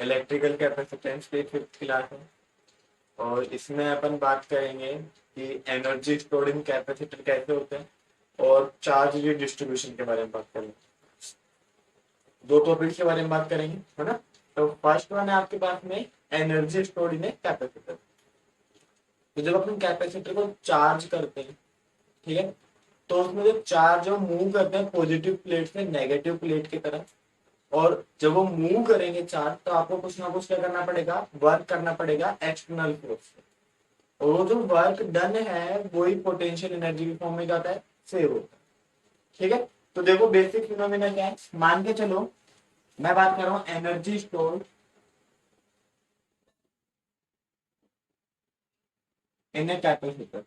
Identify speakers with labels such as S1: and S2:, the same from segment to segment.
S1: Electrical capacitance की 5th class है और इसमें अपन बात करेंगे कि एनर्जी स्टोर्ड इन कैपेसिटर कैसे होते हैं और चार्ज डिस्ट्रीब्यूशन के बारे में बात करेंगे। दो टॉपिक के बारे में बात करेंगे, है ना। तो फर्स्ट वन है आपके पास में एनर्जी स्टोर्ड इन कैपेसिटर। तो जब अपन कैपेसिटर को चार्ज करते हैं, ठीक है, तो उसमें जो चार्ज मूव करते हैं पॉजिटिव प्लेट से नेगेटिव प्लेट की तरफ, और जब वो मूव करेंगे चार्ज तो आपको कुछ ना कुछ क्या करना पड़ेगा, वर्क करना पड़ेगा एक्सटर्नल फोर्स से। और वो जो वर्क डन है वही पोटेंशियल एनर्जी के फॉर्म में जाता है, सेव होता है। ठीक है, तो देखो बेसिक फिनोमिना क्या है, मान के चलो मैं बात कर रहा हूं energy store in a capacitor.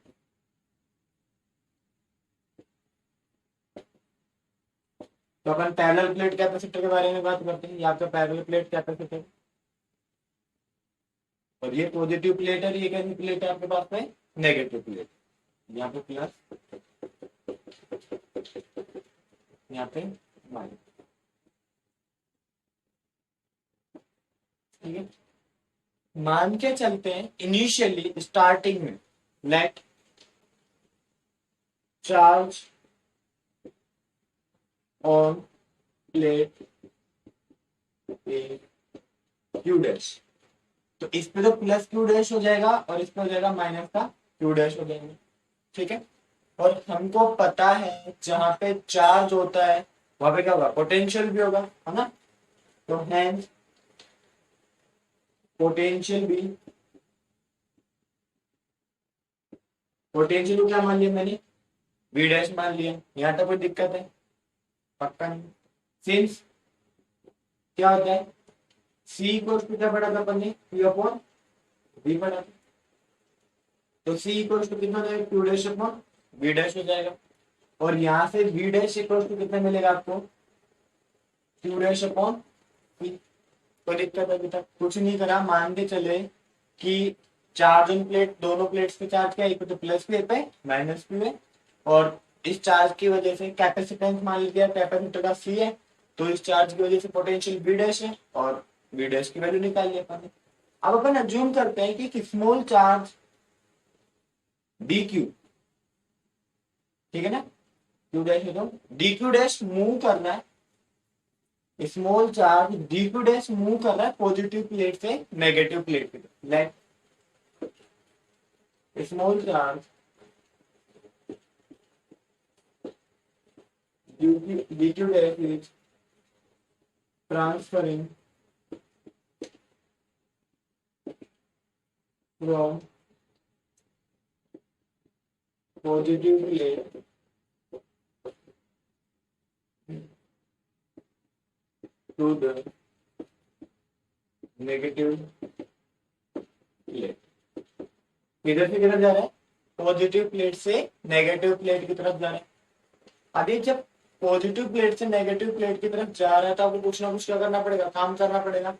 S1: तो अपन पैरेलल प्लेट कैपेसिटर के बारे में बात करते हैं, ये आपका पैरेलल प्लेट कैपेसिटर, और ये पॉजिटिव प्लेट है, ये कैसी प्लेट है आपके पास में, नेगेटिव प्लेट। यहाँ पे प्लस, यहाँ पे माइनस। ठीक है, मान के चलते हैं इनिशियली स्टार्टिंग में let charge on plate A Q dash. तो इस पे तो प्लस क्यू डैश हो जाएगा और इस पे हो जाएगा माइनस का क्यू डैश हो जाएगा। ठीक है, और हमको पता है जहां पे चार्ज होता है वहां पे क्या होगा, पोटेंशियल भी होगा, है ना। तो हैंस पोटेंशियल भी, पोटेंशियल को क्या मान लिया मैंने, वी डैश मान लिया। यहाँ तक कोई दिक्कत है, पक्का नहीं। सिंस क्या होता है, सी को क्या पढ़ा था अपन ने, क्यू अपॉन वी पढ़ा था। तो सी इक्वल टू कितना हो जाएगा, Q dash upon V dash हो जाएगा। और यहाँ से वी डैश इक्वल टू कितना मिलेगा आपको, क्यू डैश अपॉन वी। कोई दिक्कत अभी तक कुछ नहीं करा, मान के चले कि चार्ज ऑन प्लेट, दोनों प्लेट्स पे चार्ज क्या इक्वल टू प्लस पे माइनस पे है, और इस चार्ज की वजह से कैपेसिटेंस मान लीजिए कैपेसिटर का सी है, तो इस चार्ज की वजह से पोटेंशियल वी डैश है और वी डैश की वैल्यू निकाल लिया अपन ने। अब अपन अज्यूम करते हैं कि स्मॉल चार्ज डी क्यू, ठीक है ना, क्यू डैश है तो डी क्यू डैश मूव करना है, small charge D Q dash move कर रहा है पॉजिटिव प्लेट से नेगेटिव प्लेट की तरफ। Let small charge D Q dash is transferring from positive plate to the negative plate. किधर से किधर जा रहा है, पॉजिटिव प्लेट से नेगेटिव प्लेट की तरफ जा रहा है। अभी जब पॉजिटिव प्लेट से नेगेटिव प्लेट की तरफ जा रहा है तो आपको कुछ ना कुछ क्या करना पड़ेगा, काम करना पड़ेगा।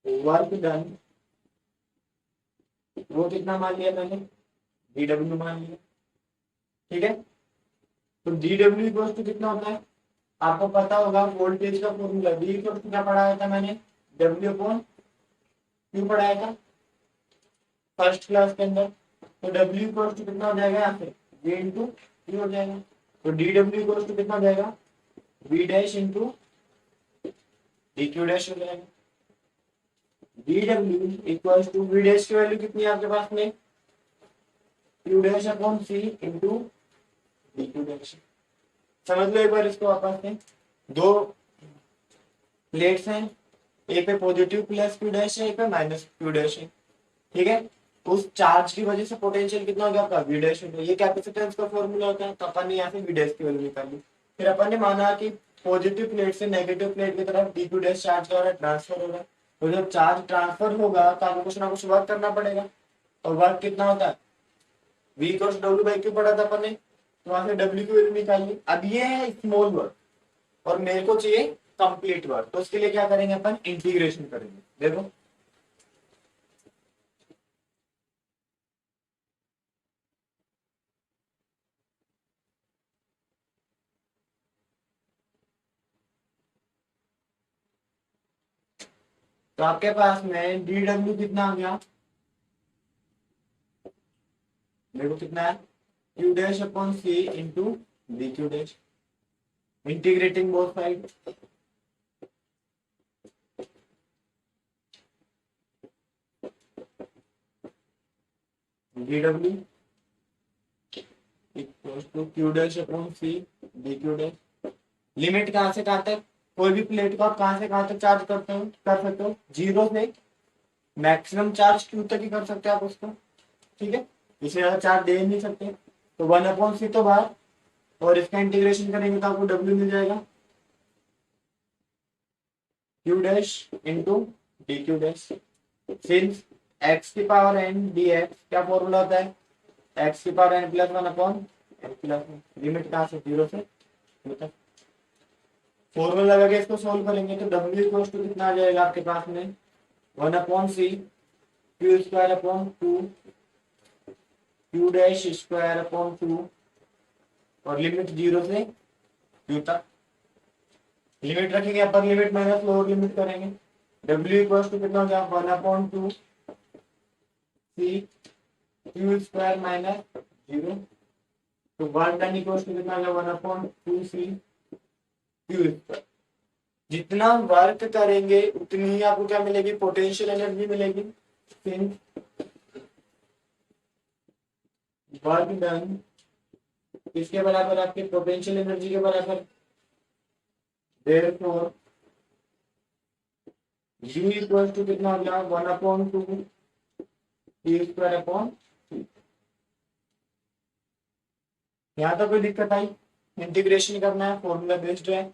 S1: वर्क डन, वो कितना मान लिया मैंने, डी डब्ल्यू मान लिया। ठीक है, तो डी डब्ल्यू इक्वल टू कितना होता है, आपको पता होगा वोल्टेज का फॉर्मूला, डी इक्वल टू क्या पढ़ाया था मैंने, डब्ल्यू अपॉन क्यू पढ़ाया था फर्स्ट क्लास के अंदर। तो डब्ल्यू इक्वल टू कितना हो जाएगा, यहाँ पे वी इंटू क्यू हो जाएगा। तो डी डब्ल्यू इक्वल टू कितना हो जाएगा, V dash into D Q dash हो जाएगा। D W equal to V dash की वैल्यू कितनी है आपके पास में, Q dash upon C into D Q dash. समझ लो एक बार इसको वापस से, दो प्लेट्स हैं, ए पे पॉजिटिव प्लस क्यू डैश है, ए पे माइनस क्यू डैश है। ठीक है, उस चार्ज की वजह से पोटेंशियल कितना हो गया आपका, वी डैश हो गया। ये कैपेसिटेंस का फॉर्मूला होता है, तो अपन ने यहाँ से वी डैश की वैल्यू निकाली। फिर अपन ने माना कि पॉजिटिव प्लेट से नेगेटिव प्लेट की तरफ डी क्यू डैश चार्ज का ट्रांसफर होगा। तो जब चार्ज ट्रांसफर होगा तो आपको कुछ ना कुछ वर्क करना पड़ेगा, और वर्क कितना होता है, V equal W by Q पढ़ा था अपन ने, तो वहां से डब्ल्यू की वैल्यू निकाली। अब ये है स्मॉल वर्क और मेरे को चाहिए कंप्लीट वर्क, तो उसके लिए क्या करेंगे अपन, इंटीग्रेशन करेंगे। देखो तो आपके पास में डी डब्ल्यू कितना आ गया, देखो कितना है, Q dash upon C into D Q dash, integrating both side, D W equal to Q dash upon C D Q dash. Limit कहां से कहां तक, कोई भी प्लेट को आप कहां से कहां तक चार्ज करते हो, कर सकते हो, जीरो से मैक्सिमम चार्ज क्यू तक ही कर सकते हो आप उसको, ठीक है, इससे ज्यादा चार्ज दे नहीं सकते। तो 1/c तो बाहर, और इसका इंटीग्रेशन करेंगे तो आपको डब्ल्यू मिल जाएगा, Q dash into D Q dash. Since X की पावर एन डी एक्स क्या फॉर्मूला होता है, एक्स की power N plus one upon N plus one, limit कहां से, जीरो से तक। फॉर्मूला लगा के इसको सोल्व करेंगे तो डब्ल्यू इक्वल टू कितना आ जाएगा आपके पास में, 1/c Q square upon two Q dash square upon two, और लिमिट जीरो से क्यू तक। लिमिट रखेंगे, upper limit minus lower limit करेंगे, डब्ल्यू इक्वल टू कितना हो गया, 1/2 C Q square minus zero, तो वर्क डन इक्वल टू कितना हो गया, 1/2 सी क्यू स्क्वायर। जितना वर्क करेंगे उतनी ही आपको क्या मिलेगी, पोटेंशियल एनर्जी मिलेगी। वर्क डन किसके बराबर, आपके पोटेंशियल एनर्जी के बराबर। देयरफॉर U इक्वल टू कितना हो गया, 1/2 Q स्क्वायर अपॉन। यहाँ तो कोई दिक्कत आई, इंटीग्रेशन करना है, फॉर्मूला बेस्ड है,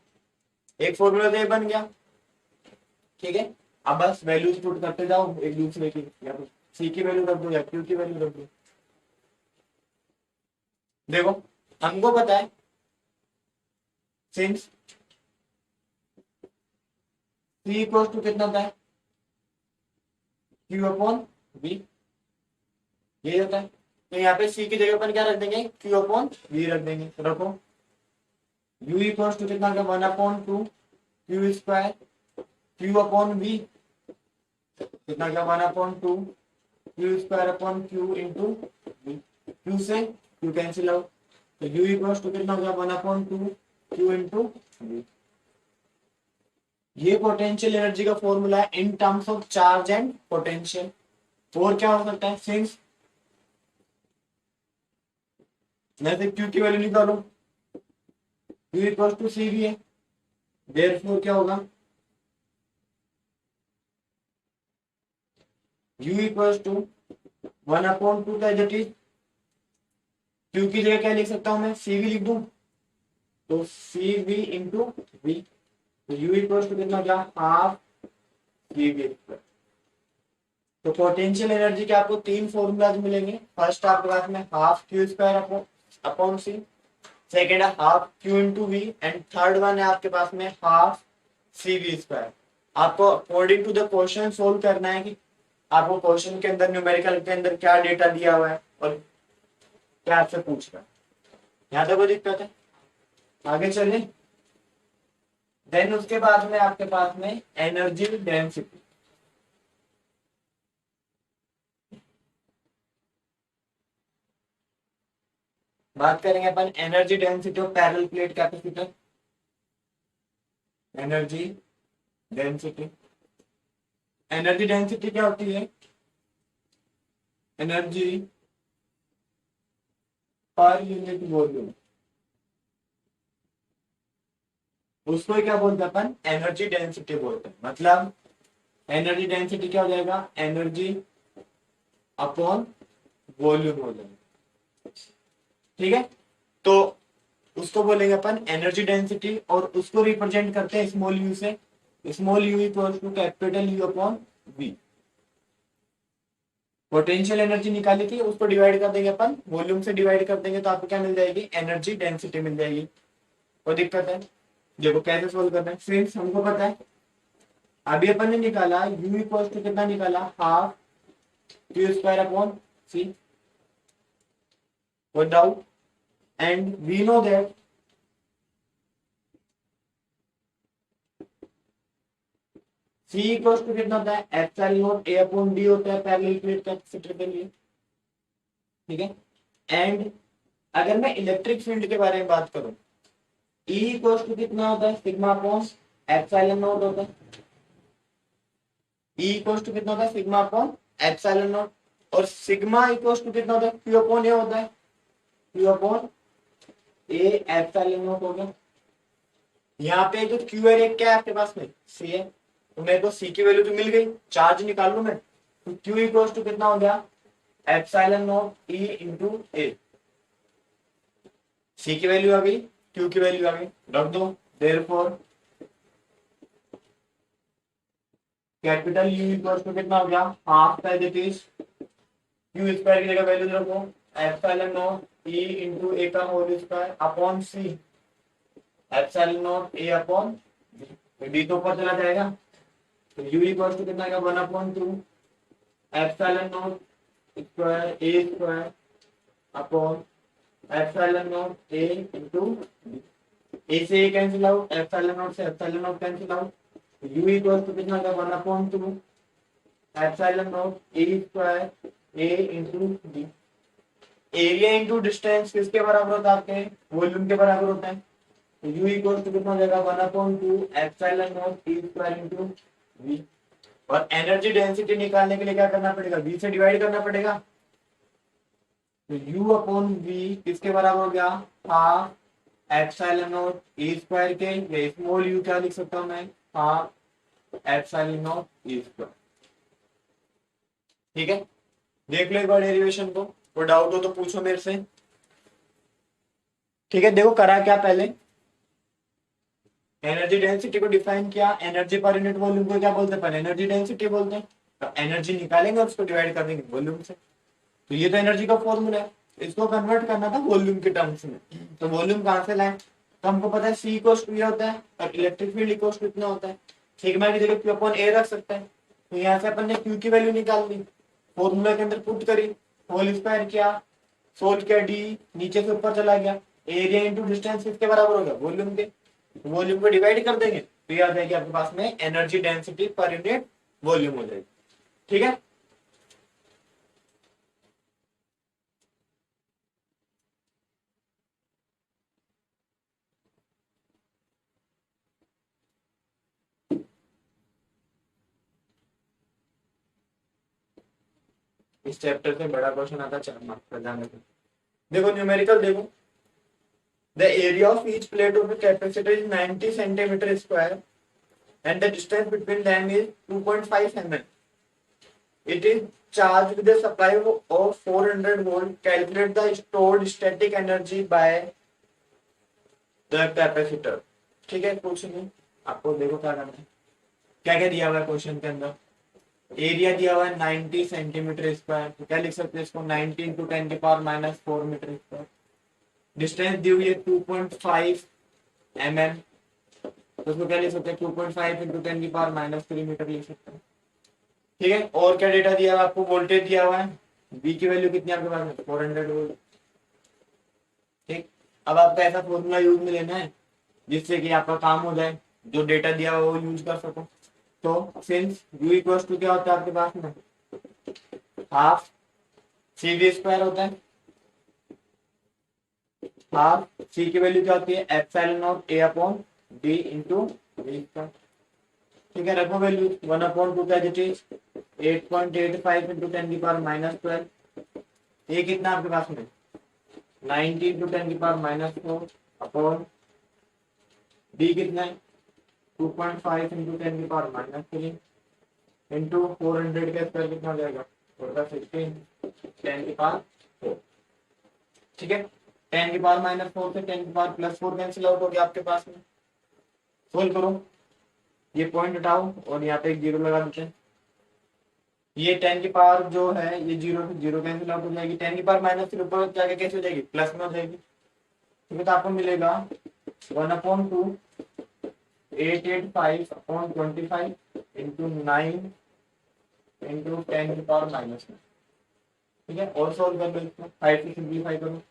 S1: एक फॉर्मूला तो ये बन गया, ठीक है। अब बस वैल्यूज पुट करते जाओ एक दूसरे की, या तो सी की वैल्यू रख दो या क्यू की वैल्यू रख दो। देखो हमको पता है सिंस सी इक्वल टू कितना होता है, क्यू अपॉन वी, यही होता है। तो यहाँ पे सी की जगह पर क्या रख देंगे, क्यू अपॉन वी रख देंगे, तो रखो यू इक्वल टू कितना होगा, 1/2 Q square Q upon V कितना होगा, 1/2 Q square upon Q into V, Q से क्यू कैंसिल आउट, तो यू इक्वल टू कितना होगा, 1/2 क्यू इंटू वी। ये पोटेंशियल एनर्जी का फॉर्मूला है in terms of charge and potential. और क्या हो सकता है, सिंस मैं से क्यू की वैल्यू निकालो, क्यू इक्वल टू सी भी है, देयरफॉर क्या होगा, यू इक्वल टू 1/2 का एज इट इज, क्यू की जगह क्या लिख सकता हूं मैं, सी वी लिख दूं, तो सी वी इंटू वी, तो यू इक्वल टू कितना क्या, हाफ सी वी। तो पोटेंशियल एनर्जी के आपको तीन फॉर्मूलाज मिलेंगे। फर्स्ट आपके पास में half Q square upon C, second है half Q into V, and third one है आपके पास में हाफ सी वी स्क्वायर। आपको according to the question solve करना है कि आपको क्वेश्चन के अंदर न्यूमेरिकल के अंदर क्या डेटा दिया हुआ है और क्या आपसे पूछ रहा है। यहाँ तक कोई दिक्कत है, आगे चलिए। देन उसके बाद में आपके पास में एनर्जी डेंसिटी, बात करेंगे अपन energy density of parallel plate capacitor. Energy density, energy density क्या होती है, एनर्जी पर यूनिट वॉल्यूम, उसको क्या बोलते हैं अपन, एनर्जी डेंसिटी बोलते हैं। मतलब एनर्जी डेंसिटी क्या हो जाएगा, एनर्जी अपॉन वॉल्यूम हो जाएगा, ठीक है। तो उसको बोलेंगे अपन एनर्जी डेंसिटी, और उसको रिप्रेजेंट करते हैं स्मॉल यू से, small U equal to capital U upon V. Potential energy निकाली थी, उसको डिवाइड कर देंगे अपन, वॉल्यूम से डिवाइड कर देंगे तो आपको क्या मिल जाएगी, एनर्जी डेंसिटी मिल जाएगी। कोई दिक्कत है, देखो कैसे सोल्व करना है। फ्रेंड्स हमको पता है, अभी अपन ने निकाला u इक्वल टू कितना निकाला, half Q square upon C, कोई doubt, and we know that C equal to कितना होता है, epsilon not A upon D होता है पैरेलल प्लेट कैपेसिटर के लिए, ठीक है। एंड अगर मैं इलेक्ट्रिक फील्ड के बारे में बात करूं, E इक्वल टू कितना होता है, सिग्मा अपॉन एप्सिलॉन नॉट होता है। E इक्वल टू कितना होता है, सिग्मा अपॉन एप्सिलॉन नॉट, और सिग्मा इक्वल टू कितना होता है, Q अपॉन A होता है, Q upon A epsilon not हो गया। यहाँ पे जो Q है क्या है आपके पास में, C है, तो मेरे को C की वैल्यू तो मिल गई, चार्ज निकाल लू मैं, तो Q इक्वल टू कितना हो गया, epsilon not E into A। C की वैल्यू आ गई, Q की वैल्यू आ गई, रख दो। Therefore capital U equal to कितना हो गया, half as it is Q square की जगह वैल्यू रखो, epsilon not E into A का whole square upon C epsilon not A upon D, तो ऊपर चला जाएगा, तो U इक्वल टू कितना आएगा, 1/2 epsilon not square A square upon epsilon not A into A से A cancel out, epsilon not से epsilon not cancel out, U equal to कितना आएगा, 1/2 epsilon not A square A into D। Area into distance किसके बराबर होता है, आपके volume के बराबर होता है, तो U इक्वल टू कितना हो जाएगा, 1/2 epsilon not E square into V। और एनर्जी डेंसिटी निकालने के लिए क्या करना पड़ेगा, V से डिवाइड करना पड़ेगा, तो U अपॉन V किसके बराबर हो गया, half epsilon not E square के, या स्मॉल u क्या लिख सकता हूं मैं, half epsilon not E square, ठीक है। देख लो एक बार डेरिवेशन को, कोई डाउट हो तो पूछो मेरे से, ठीक है। देखो करा क्या, पहले एनर्जी डेंसिटी को डिफाइन किया, एनर्जी पर यूनिट वॉल्यूम को क्या बोलते हैं, पहले एनर्जी डेंसिटी बोलते हैं, तो एनर्जी निकालेंगे और उसको डिवाइड कर देंगे वॉल्यूम से, तो ये तो एनर्जी का फॉर्मूला है, इसको कन्वर्ट करना था वॉल्यूम के टर्म्स में, तो वॉल्यूम कहां से लाए, तो हमको पता है C इक्वल टू ये होता है और इलेक्ट्रिक फील्ड इक्वल टू कितना होता है, सिग्मा की जगह Q अपॉन A रख सकते हैं, तो यहाँ से अपन ने Q की वैल्यू निकाल ली, फॉर्मूला के अंदर पुट करी, होल स्क्वायर किया, सोल्व किया, D नीचे से ऊपर चला गया, एरिया इंटू डिस्टेंस किसके बराबर होगा, वॉल्यूम के, वॉल्यूम को डिवाइड कर देंगे तो ये आ जाएगी आपके पास में energy density per unit volume हो जाएगी, ठीक है। इस चैप्टर से बड़ा क्वेश्चन आता है 4 मार्क्स का, ध्यान रखो। देखो न्यूमेरिकल देखो, the area of each plate of the capacitor is 90 centimetre square and the distance between them is 2.5 mm. It is charged with a supply of 400 volt. Calculate the stored static energy by the capacitor. ठीक है, कुछ नहीं, आपको देखो क्या करना है, क्या क्या दिया हुआ है क्वेश्चन के अंदर, एरिया दिया हुआ है 90 सेंटीमीटर स्क्वायर, तो क्या लिख सकते हैं इसको, 90 इंटू 10⁻⁻⁴ मीटर स्क्वायर, डिस्टेंस दी हुई है 2.5 mm, तो उसको क्या लिख सकते हैं, 2.5 इंटू 10⁻³ मीटर लिख सकते हैं, ठीक है। और क्या डेटा दिया हुआ है आपको, वोल्टेज दिया हुआ है, V की वैल्यू कितनी आपके पास में, 400 वोल्ट, ठीक। अब आपका ऐसा फॉर्मूला यूज में लेना है जिससे कि आपका काम हो जाए, जो डेटा दिया हुआ वो यूज कर सको, तो सिंस U इक्वल टू क्या होता है आपके पास में, हाफ CV स्क्वायर होता है, हाफ C की वैल्यू क्या होती है, epsilon not A upon D into V square, ठीक है। रखो वैल्यू 1/2 क्या इट इज 8.85 इंटू 10⁻⁻12, ये कितना आपके पास में 90 इंटू 10⁻⁴ अपॉन D कितना है 2.5 इंटू 10⁻³ इंटू 400 का स्क्वायर कितना हो जाएगा, 16 10⁻⁴, ठीक है। 10⁻⁻⁴ से 10⁻+4 कैंसिल आउट हो गया आपके पास में, सोल्व करो, ये पॉइंट हटाओ और यहाँ पे एक 0 लगा देते हैं, ये 10 की पावर जो है ये 0 से 0 कैंसिल आउट हो जाएगी, 10 की पावर माइनस से ऊपर जाके कैसे हो जाएगी, प्लस में हो जाएगी, ठीक है। तो आपको मिलेगा 1/2 885/25 इंटू 9 इंटू 10 की पावर माइनस में, ठीक है। और सॉल्व कर लो इसको, 5 से सिंप्लीफाई करो,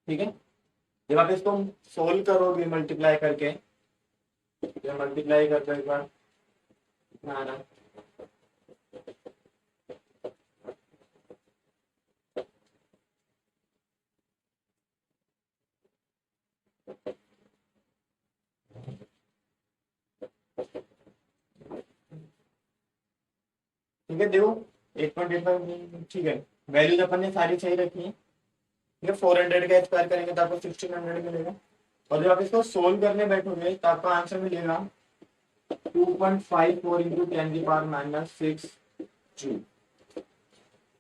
S1: ठीक है। जब आप इसको सोल्व करोगे मल्टीप्लाई करके, मल्टीप्लाई करके एक बार कितना आ रहा है, ठीक है देखो 8.85, ठीक है। वैल्यूज अपन ने सारी सही रखी है, ठीक है। 400 का स्क्वायर करेंगे तो आपको 1600 मिलेगा, और जब आप इसको सोल्व करने बैठोगे तो आपका आंसर मिलेगा 2.54 इंटू 10⁻⁻6 जूल।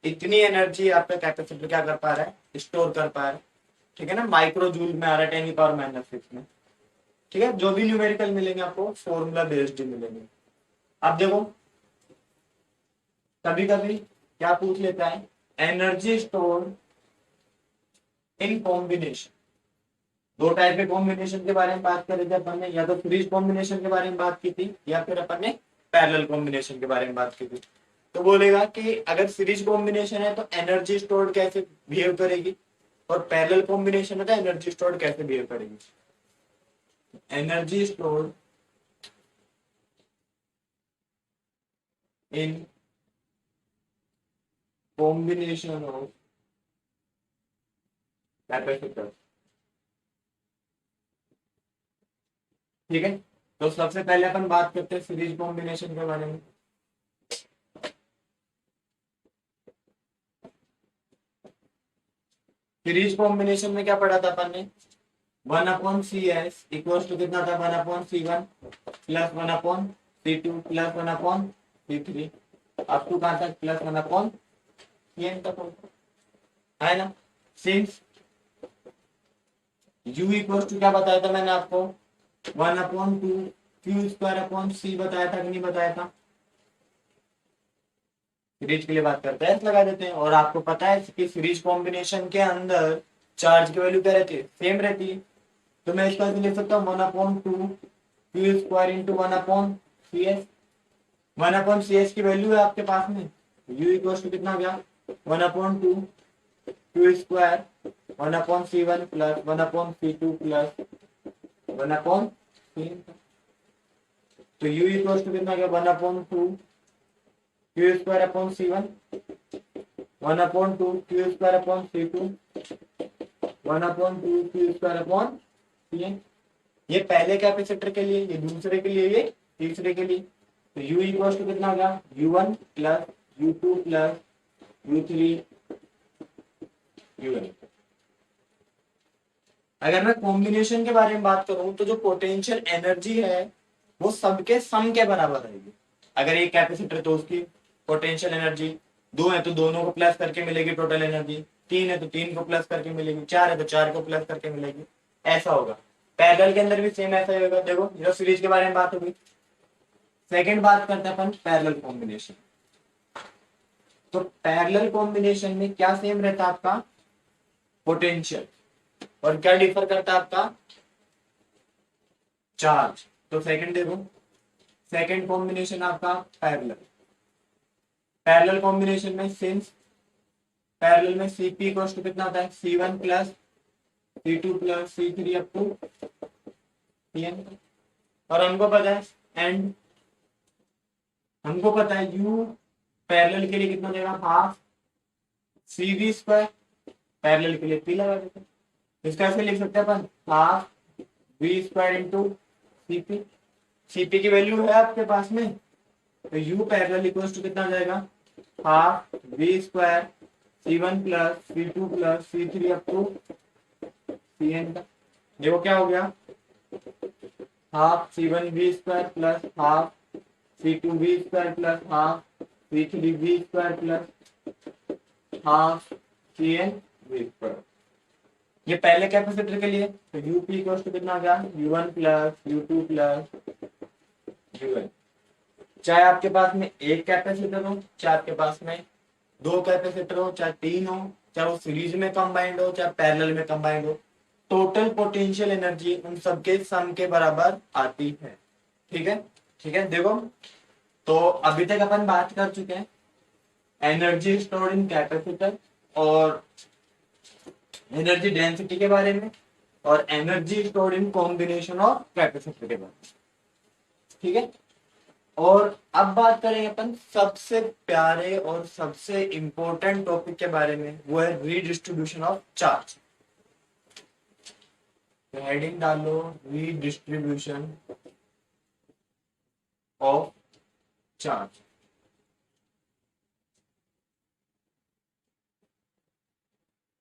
S1: इतनी एनर्जी आपका कैपेसिटर क्या कर पा रहा है, स्टोर कर पा रहा है, ठीक है ना। माइक्रो जूल में आ रहा है 10⁻⁻6 में, ठीक है। जो भी न्यूमेरिकल मिलेंगे आपको फॉर्मूला बेस्ड मिलेंगे। अब देखो कभी कभी क्या पूछ लेता है, एनर्जी स्टोर इन कॉम्बिनेशन। दो टाइप के कॉम्बिनेशन के बारे में बात कर रहे थे अपन ने, या तो सीरीज कॉम्बिनेशन के बारे में बात की थी, या फिर अपन ने पैरेलल कॉम्बिनेशन के बारे में बात की थी। तो बोलेगा कि अगर सीरीज कॉम्बिनेशन है तो एनर्जी स्टोर्ड कैसे बिहेव करेगी, और पैरेलल कॉम्बिनेशन है तो एनर्जी स्टोर्ड कैसे बिहेव करेगी। Energy stored in combination of capacitor, ठीक है। तो सबसे पहले अपन बात करते हैं सीरीज कॉम्बिनेशन के बारे में। सीरीज कॉम्बिनेशन में क्या पढ़ा था अपन ने, 1/CS इक्वल्स टू कितना था, 1/C1 plus 1/C2 plus 1/C3 up to कहां तक, प्लस 1/CN तक होगा, है ना। सिंस U इक्वल्स टू क्या बताया था मैंने आपको, 1/2 Q² C बताया था कि नहीं बताया था। सीरीज के लिए बात करते हैं लगा देते हैं, और आपको पता है कि सीरीज कॉम्बिनेशन के अंदर चार्ज की वैल्यू क्या रहती है, सेम रहती है। तो मैं इसका लिख सकता हूँ 1/2 Q² इंटू 1/CS। 1/CS की वैल्यू है आपके पास में, U इक्वल टू कितना गया, 1/2 Q² 1/C1 plus 1/C2 plus 1/C। तो U इक्वल टू कितना गया, 1/2 Q²/C1 1/2 Q²/C2 1/2 Q²/CN। ये पहले कैपेसिटर के लिए, ये दूसरे के लिए, ये तीसरे के लिए। तो U इक्वल टू कितना हो गया, U1 plus U2 plus U3 UN। अगर मैं कॉम्बिनेशन के बारे में बात करूं तो जो पोटेंशियल एनर्जी है वो सबके सम के बराबर रहेगी। अगर एक कैपेसिटर तो उसकी पोटेंशियल एनर्जी, दो है तो दोनों को प्लस करके मिलेगी टोटल एनर्जी, तीन है तो तीन को प्लस करके मिलेगी, चार है तो चार को प्लस करके मिलेगी, ऐसा होगा। पैरेलल के अंदर भी सेम ऐसा ही होगा। देखो जो सीरीज के बारे में बात होगी, सेकंड बात करते हैं अपन पैरेलल कॉम्बिनेशन। तो पैरेलल कॉम्बिनेशन में क्या सेम रहता है आपका, पोटेंशियल, और क्या डिफर करता है आपका, चार्ज। तो सेकंड देखो, सेकंड कॉम्बिनेशन आपका पैरेलल। पैरेलल कॉम्बिनेशन में सिंस पैरेलल में Cp इक्वल टू कितना होता है, C1 plus C2 plus C3 up to Cn। और हमको पता है एंड, हमको पता है U पैरेलल के लिए कितना देगा, हाफ CV²। पैरेलल के लिए P लगा देते हैं, इसका ऐसे लिख सकते हैं अपन, half V² into Cp। Cp की वैल्यू है आपके पास में, तो U पैरेलल इक्वल टू कितना जाएगा, half V² C1 plus C2 plus C3 up to Cn का। देखो क्या हो गया, half C1V² plus half C2V² plus half C3V² plus half CnV²। ये पहले कैपेसिटर के लिए। तो UP इक्वल टू कितना आ गया, U1 plus U2 plus UN। चाहे आपके पास में एक कैपेसिटर हो, चाहे आपके पास में दो कैपेसिटर हो, चाहे तीन हो, चाहे वो सीरीज में कंबाइंड हो, चाहे पैरेलल में कंबाइंड हो, टोटल पोटेंशियल एनर्जी उन सबके सम के बराबर आती है। ठीक है, ठीक है। देखो तो अभी तक अपन बात कर चुके हैं एनर्जी स्टोर्ड इन कैपेसिटर और एनर्जी डेंसिटी के बारे में, और energy stored in combination of capacitor के बाद। ठीक है, और अब बात करें अपन सबसे प्यारे और सबसे इंपॉर्टेंट टॉपिक के बारे में, वो है रीडिस्ट्रीब्यूशन ऑफ चार्ज। हेडिंग डालो रीडिस्ट्रीब्यूशन ऑफ चार्ज।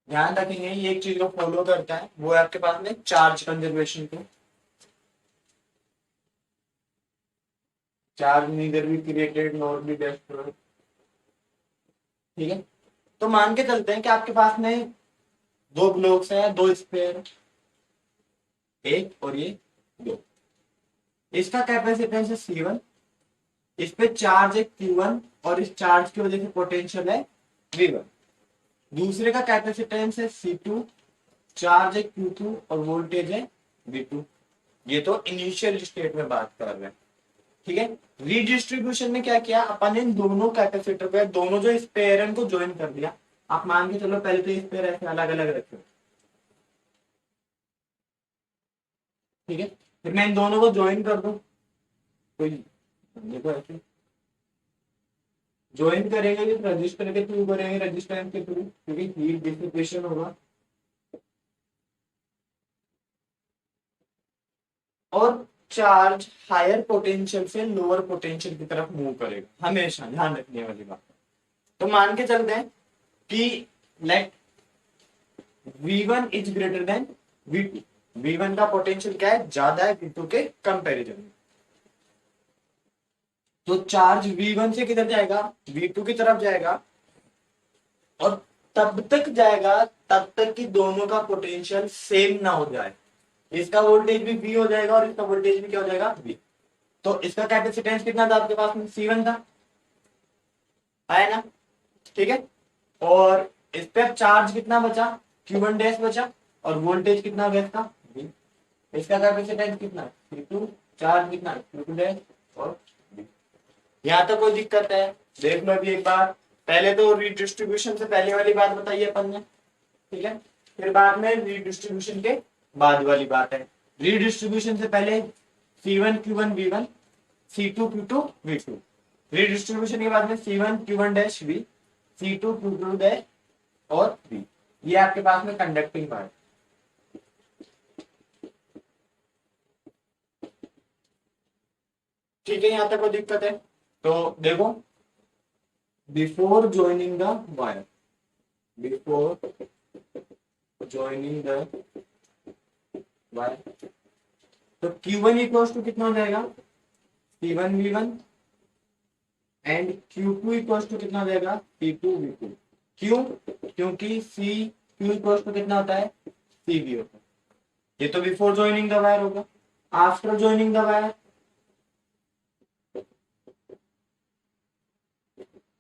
S1: ध्यान रखेंगे ये एक चीज को फॉलो करता है, वो है आपके पास में चार्ज कंजर्वेशन को। Charge neither be created nor be destroyed. ठीक है, तो मान के चलते हैं कि आपके पास में दो ब्लॉक्स हैं, दो स्फीयर, एक और ये दो। इसका कैपेसिटेंस है C1, इस पे चार्ज है Q1 और इस चार्ज की वजह से पोटेंशियल है V1। दूसरे का कैपेसिटेंस है C2, चार्ज है Q2 और वोल्टेज है V2। ये तो इनिशियल स्टेट में बात कर रहे हैं। ठीक है, रीडिस्ट्रीब्यूशन में क्या किया अपन, इन दोनों कैपेसिटर पे दोनों जो स्पेयर है उनको ज्वाइन कर दिया। आप मान के चलो पहले तो स्पेयर ऐसे अलग अलग रखे, ठीक है, फिर मैं इन दोनों को ज्वाइन कर दूं, तो देखो ऐसे ज्वाइन करेंगे कि रजिस्टर के थ्रू करेंगे, रजिस्टेंस के थ्रू, क्योंकि हीट डिसिपेशन होगा। और चार्ज हायर पोटेंशियल से लोअर पोटेंशियल की तरफ मूव करेगा हमेशा, ध्यान रखने वाली बात। तो मान के चलते हैं कि late V1 is greater than V2। V1 का पोटेंशियल क्या है, ज्यादा है V2 के कंपैरिजन में। तो चार्ज V1 से किधर जाएगा, V2 की तरफ जाएगा, और तब तक जाएगा तब तक कि दोनों का पोटेंशियल सेम ना हो जाए। इसका वोल्टेज भी V हो जाएगा और इसका वोल्टेज भी क्या हो जाएगा, V। तो इसका कैपेसिटेंस कितना था आपके पास में, C1 था, है ना। ठीक है, और इस पे चार्ज कितना बचा, Q1 डैश बचा, और वोल्टेज कितना हो गया इसका V। इसका कैपेसिटेंस कितना, C2, चार्ज कितना Q2 डैश और V। यहाँ तक कोई दिक्कत है, देख लो अभी एक बार। पहले तो रीडिस्ट्रीब्यूशन से पहले वाली बात बताइए अपन ने, ठीक है, फिर बाद में रीडिस्ट्रीब्यूशन के बाद वाली बात है। रीडिस्ट्रीब्यूशन से पहले C1 Q1 V1, C2 Q2 V2। Redistribution के बाद में C1 Q1 dash V, C2 Q2 dash और V। ये आपके पास में कंडक्टिंग पार्ट। ठीक है, यहां तक कोई दिक्कत है तो देखो, before joining the wire, before joining the wire, तो Q1 इक्वल्स टू कितना हो जाएगा, C1 V1, and Q2 equals to कितना हो जाएगा, C2 V2। क्यों, क्योंकि Q इक्वल्स टू कितना होता है, CV होता है। ये तो बिफोर ज्वाइनिंग द वायर होगा। After joining the wire,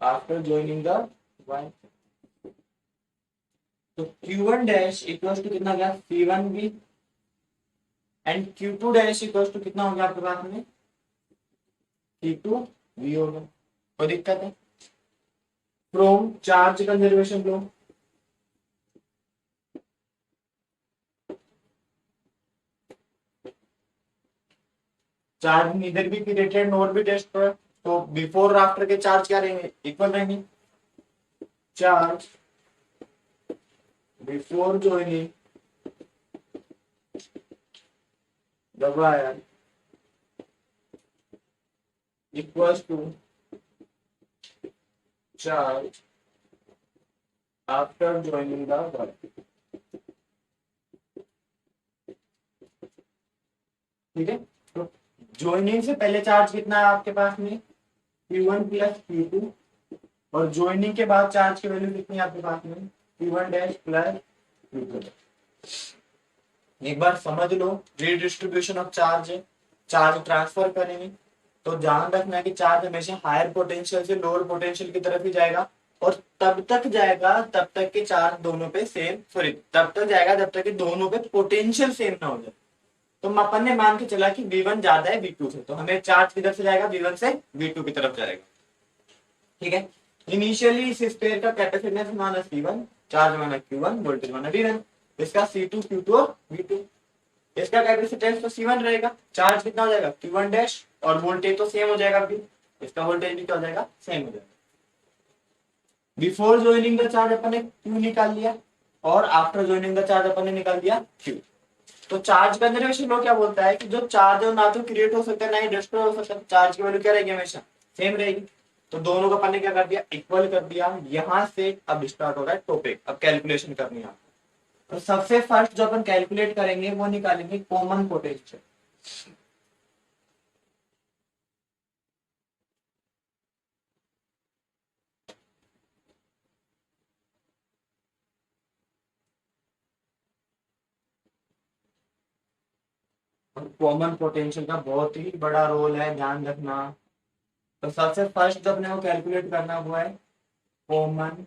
S1: after joining the wire, तो Q1 डैश इक्वल्स टू कितना गया, C1 V, and Q2 dash equals to कितना हो गया आपके पास में, C2 V होगा। कोई दिक्कत है, फ्रॉम चार्ज कंजर्वेशन लो, charge neither be created nor be destroyed. तो बिफोर और आफ्टर के चार्ज क्या रहेंगे, इक्वल रहेंगे। Charge before joining the wire equals to charge after joining the wire. ठीक है, तो ज्वाइनिंग से पहले चार्ज कितना है आपके पास में, Q1 प्लस Q2, और ज्वाइनिंग के बाद चार्ज की वैल्यू कितनी है आपके पास में, Q1 डैश प्लस Q2। एक बार समझ लो, रीडिस्ट्रीब्यूशन ऑफ चार्ज है, चार्ज ट्रांसफर करेंगे तो ध्यान रखना है कि चार्ज हमेशा हायर पोटेंशियल से लोअर पोटेंशियल की तरफ ही जाएगा, और तब तक जाएगा तब तक के चार्ज दोनों पे सेम, सॉरी तब तक जाएगा जब तक कि दोनों पे पोटेंशियल सेम ना हो जाए। तो अपन ने मान के चला कि V1 ज्यादा है V2 से, तो हमें चार्ज किधर से जाएगा, V1 से V2 की तरफ जाएगा। ठीक है, इनिशियली इस स्पेयर का कैपेसिटेंस माना C1, चार्ज माना Q1, वोल्टेज माना V1, इसका C2 Q2 और V2। इसका कैपेसिटेंस तो C1 रहेगा, चार्ज कितना हो जाएगा Q1 डैश, और वोल्टेज तो सेम हो जाएगा, भी इसका वोल्टेज भी क्या हो जाएगा, सेम हो जाएगा। बिफोर ज्वाइनिंग द चार्ज अपन ने Q निकाल लिया, और आफ्टर ज्वाइनिंग द चार्ज अपन ने निकाल दिया Q। तो चार्ज कंजर्वेशन लॉ क्या बोलता है कि जो चार्ज है ना तो क्रिएट हो सकता है ना ही डिस्ट्रॉय हो सकता है, चार्ज की वैल्यू क्या रहेगी, हमेशा सेम रहेगी। तो दोनों को अपन ने क्या कर दिया, इक्वल कर दिया। यहां से अब स्टार्ट हो रहा है टॉपिक, अब कैलकुलेशन करनी है। तो सबसे फर्स्ट जो अपन कैलकुलेट करेंगे वो निकालेंगे कॉमन पोटेंशियल। कॉमन पोटेंशियल का बहुत ही बड़ा रोल है, ध्यान रखना। तो सबसे फर्स्ट जो अपने को कैलकुलेट करना हुआ है कॉमन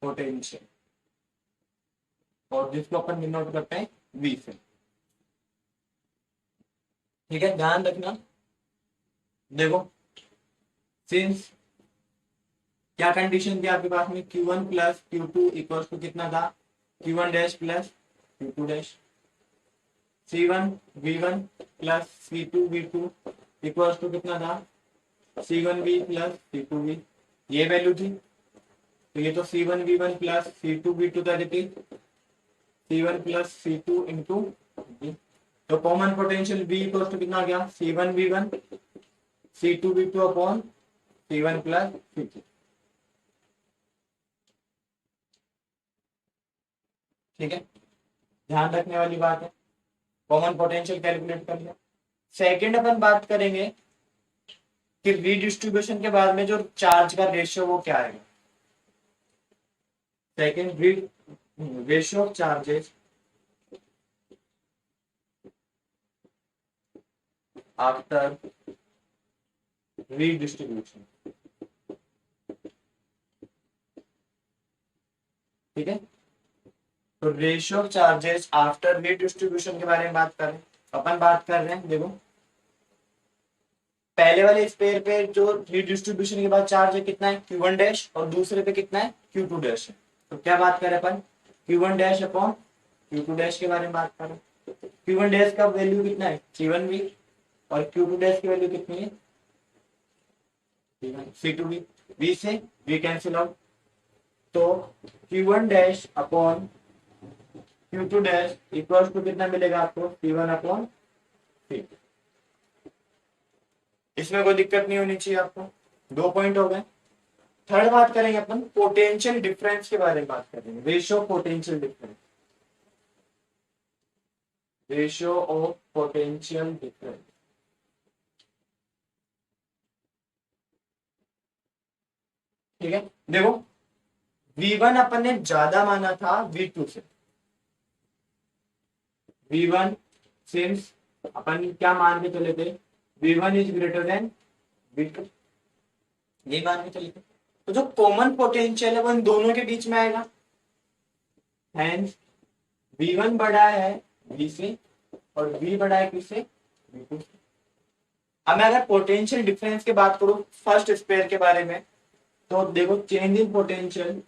S1: पोटेंशियल, और जिसको अपन डिनोट करते हैं V से। ठीक है, ध्यान रखना। देखो, सिंस क्या कंडीशन थी आपके पास में, Q1 plus Q2 equal to कितना था, Q1 dash plus Q2 dash. C1 V1 plus C2 V2 equal to कितना था, C1 V plus C2 V। ये वैल्यू थी। तो ये तो C1 V1 plus C2 V2 था, repeat C1 plus C2 into V। तो common potential V equal to कितना आ गया, C1 V1 C2 V2 upon C1 plus C2। ठीक है, ध्यान रखने वाली बात है। कॉमन पोटेंशियल कैलकुलेट कर लिया। सेकंड अपन बात करेंगे कि रीडिस्ट्रीब्यूशन के बाद में जो चार्ज का रेशियो वो क्या आएगा। Second, ratio of charges after redistribution. ठीक है, तो ratio of charges after redistribution के बारे में बात कर रहे हैं। अपन बात कर रहे हैं, देखो पहले वाले स्पेयर पे जो रीडिस्ट्रीब्यूशन के बाद चार्ज है कितना है Q1 डैश, और दूसरे पे कितना है Q2 डैश है। तो क्या बात करें अपन, Q1 dash upon Q2 dash के बारे में बात करें। Q1 डैश का वैल्यू कितना है C1V, और Q2 डैश की वैल्यू कितनी है C2V। V से V कैंसिल आउट, तो Q1 dash upon Q2 dash equal to कितना मिलेगा आपको, C1 अपॉन C। इसमें कोई दिक्कत नहीं होनी चाहिए आपको। 2 पॉइंट हो गए। थर्ड बात करेंगे अपन पोटेंशियल डिफरेंस के बारे में बात करेंगे, ratio potential difference, ratio of potential difference. ठीक है, देखो V1 अपन ने ज्यादा माना था V2 से। V1 सिंस अपन क्या मान के चले थे, V1 is greater than V2, ये मान के चले थे। तो जो कॉमन पोटेंशियल है वो इन दोनों के बीच में आएगा, हेंस V1 बड़ा है V से, और V बड़ा है किससे, V2 से। अब मैं अगर पोटेंशियल डिफरेंस की बात करूं फर्स्ट स्पेयर के बारे में, तो देखो change in potential,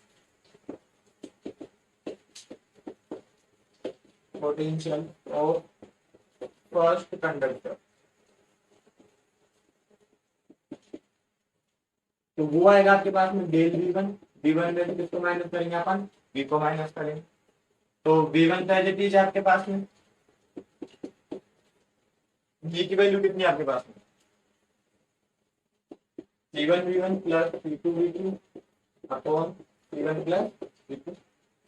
S1: potential of first conductor, तो वो आएगा आपके पास में डेल V1। V1 में किसको माइनस करेंगे अपन, V को माइनस करेंगे। तो V1 का एज इट इज आपके पास में, V की वैल्यू कितनी है आपके पास में, C1 V1 plus C2 V2 upon C1 plus V2।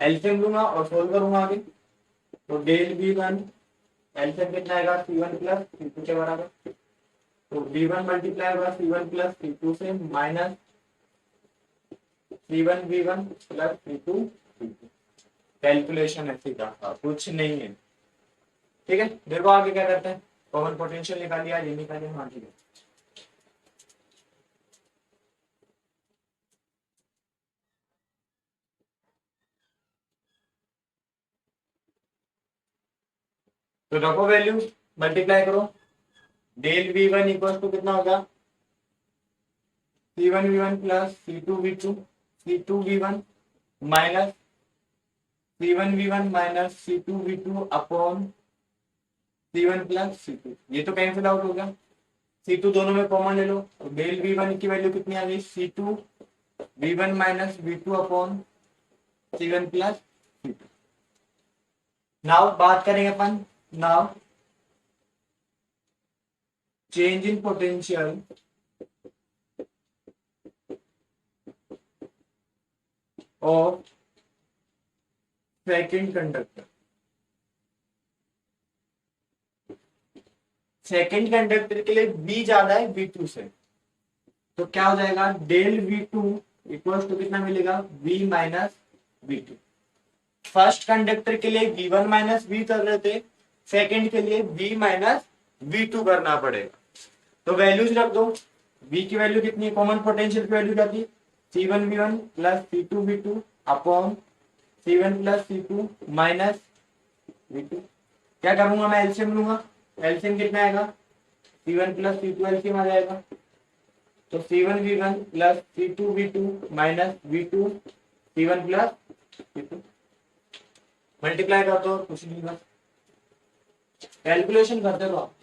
S1: LCM लूंगा और सोल्व करूंगा आगे, तो डेल V1 एलसीएम कितना आएगा C1 प्लस C2 के बराबर। तो V1 मल्टीप्लाई होगा C1 प्लस C2 से, minus C1 V1 plus C2 V2। Calculation है सीधा, कुछ नहीं है। ठीक है, देखो आगे क्या करते हैं, कॉमन पोटेंशियल निकाल लिया, ये निकालिए। हाँ ठीक है, तो रखो वैल्यू, मल्टीप्लाई करो। डेल V1 इक्वल टू कितना होगा, C1 V1 plus C2 V2, C2 V1 minus C1V1 minus C2V2 upon C1 plus C2, ये तो कैंसिल आउट हो गया। C2 दोनों में कॉमन ले लो, तो डेल V1 की वैल्यू कितनी आ गई, C2V1 minus V2 upon C1 plus C2। Now बात करेंगे अपन, now change in potential of second conductor. Second conductor के लिए V ज्यादा है V2 से, तो क्या हो जाएगा, डेल V2 इक्वल टू कितना मिलेगा, V minus V2। First conductor के लिए V1 माइनस V कर रहे थे, सेकेंड के लिए V माइनस V2 करना पड़ेगा। तो वैल्यूज रख दो, V की वैल्यू कितनी है, कॉमन पोटेंशियल की वैल्यू क्या थी, C1V1 plus C2V2 upon C1 plus C2 minus V2। क्या करूंगा मैं, एलसीएम लूंगा, एलसीएम कितना आएगा, C1 प्लस C2 एलसीएम आ जाएगा, तो C1V1 plus C2V2 minus V2 C1 plus C2, multiply कर दो, कुछ नहीं बस कैलकुलेशन करते रहो आप।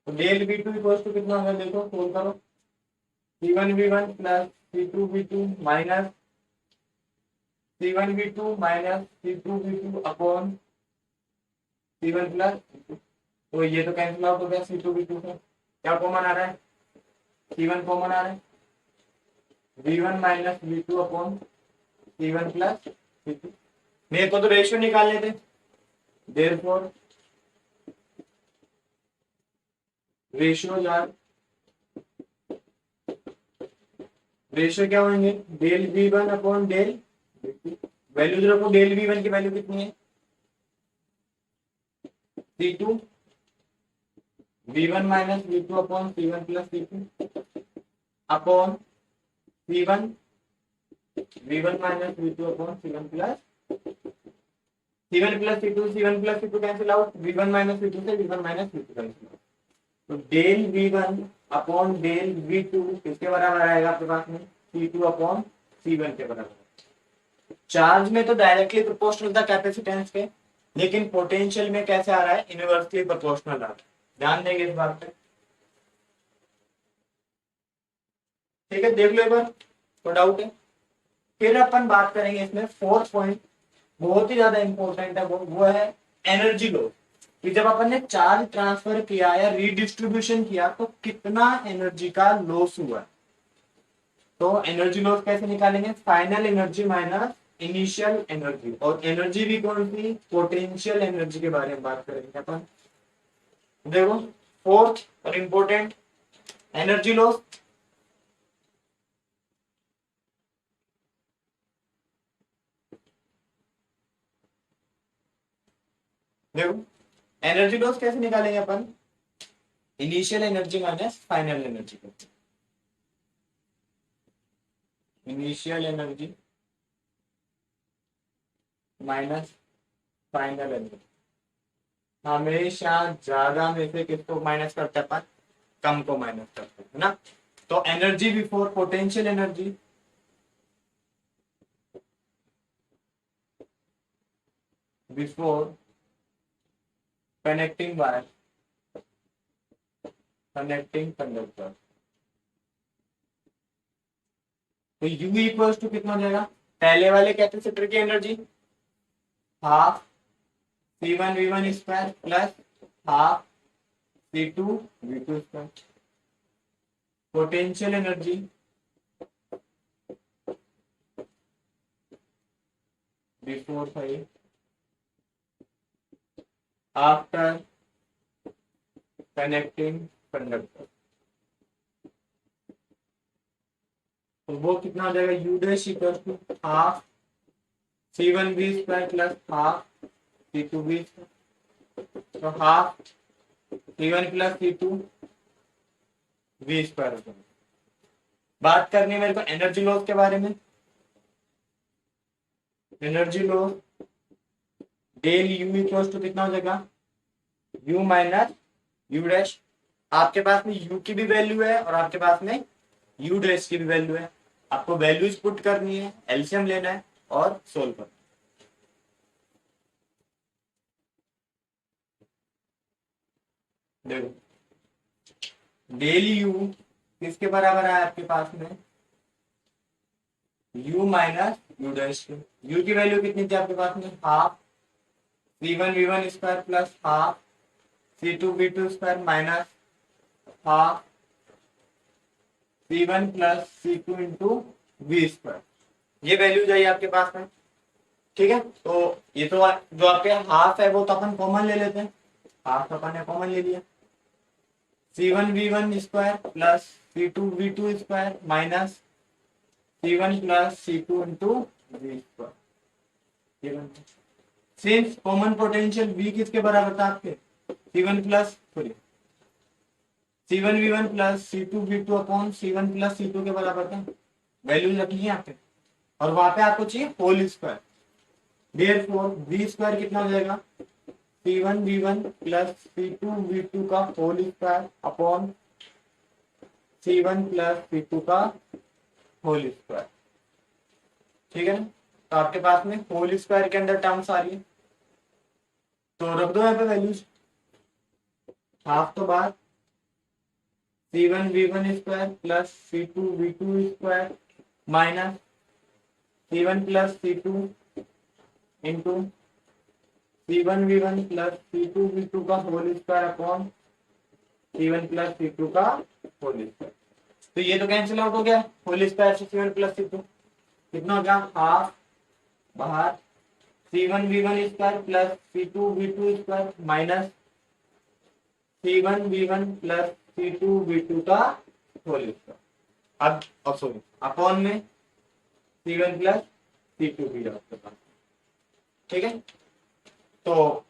S1: तो डेल V2 इक्वल टू कितना होगा, देखो सोल्व करो, C1V1 plus C2V2 minus C1V2 minus C2V2 upon C1 plus, तो ये तो कैंसिल आउट हो गया C2V2 से, क्या कॉमन आ रहा है, C1 कॉमन आ रहा है, V1 minus V2 upon C1 plus C2। मेरे को तो रेशियो निकाल लेते, देयरफॉर रेशियो यार, रेशियो क्या होंगे, del V1 upon del V2। Values रखो, डेल V1 की वैल्यू कितनी है, C2 V1 minus V2 upon C1 plus C2 upon C1 V1 minus V2 upon C1 plus C1 plus C2 cancel out, V1 minus V2 से V1 minus V2 cancel out, तो del V1 upon del V2 किसके बराबर आएगा आपके पास में, C2 upon C1 के बराबर। चार्ज में तो डायरेक्टली प्रोपोर्शनल था कैपेसिटेंस के, लेकिन पोटेंशियल में कैसे आ रहा है, इनवर्सली प्रोपोर्शनल आ रहा है, ध्यान देंगे इस बात पे, ठीक है, देख लो एक बार, तो डाउट है। फिर अपन बात करेंगे इसमें फोर्थ पॉइंट, बहुत ही ज्यादा इंपॉर्टेंट है, वो है एनर्जी लॉस, कि जब अपन ने चार्ज ट्रांसफर किया या रीडिस्ट्रीब्यूशन किया तो कितना एनर्जी का लॉस हुआ। तो एनर्जी लॉस कैसे निकालेंगे, final energy minus initial energy, और एनर्जी भी कौन सी, पोटेंशियल एनर्जी के बारे में बात करेंगे अपन। देखो फोर्थ और इंपॉर्टेंट, एनर्जी लॉस, देखो एनर्जी लॉस कैसे निकालेंगे अपन, initial energy minus final energy को, initial energy minus final energy, हमेशा ज्यादा में से किसको माइनस करते हैं अपन, कम को माइनस करते हैं, है ना। तो energy before potential energy, before connecting wire, connecting conductor, तो U इक्वल टू कितना हो जाएगा, पहले वाले कैपेसिटर की energy half C1V1 square plus half C2V2 square, potential energy before five after connecting conductor, तो वो कितना हो जाएगा, U dash equal to half C1V square plus half C2V square, तो half C1 plus C2V square हो जाएगा। बात करनी है मेरे को एनर्जी लॉस के बारे में, energy loss del U equal to कितना हो जाएगा, U माइनस U डैश, आपके पास में u की भी वैल्यू है और आपके पास में u डैश की भी वैल्यू है। आपको वैल्यूज पुट करनी है, एलसीएम लेना है और सोल्व करना है। देखो डेल u किसके बराबर है आपके पास में, u माइनस यू डैश के। u की वैल्यू कितनी थी आपके पास में, half c1v1 square plus half c2v2 square minus half c1 plus c2 into V square. ये वैल्यू चाहिए आपके पास में, ठीक है। तो ये तो जो आपके हाफ है वो तो अपन कॉमन ले लेते हैं, हाफ अपन ने कॉमन ले लिया। c1v1 square plus c2v2 square minus c1 plus c2 into V square. Since common potential v किसके बराबर था आपके, c1 plus sorry c1v1 plus c2v2 upon c1 plus c2 के बराबर था। वैल्यू रखनी है आपके और वहां पे आपको चाहिए whole square. Therefore v square कितना हो जाएगा, c1v1 प्लस c2v2 का whole square upon c1 plus c2 का होल स्क्वायर, ठीक है ना। तो आपके पास में होल स्क्वायर के अंदर टर्म्स आ रही है, तो रख दो यहाँ पे वैल्यूज। हाफ तो बाहर, c1v1 square plus c2v2 square minus c1 plus c2 into c1v1 plus c2v2 का whole square upon c1 plus c2 का होल स्क्वायर। तो ये तो कैंसिल आउट हो गया, होल स्क्वायर से c1 प्लस c2 कितना हो गया, हाफ बाहर c1v1 square plus c2v2 square minus c1v1 plus c2v2 का होल स्क्वायर। अब सॉरी अपॉन में c1 प्लस c2 भी आपके पास, ठीक है। तो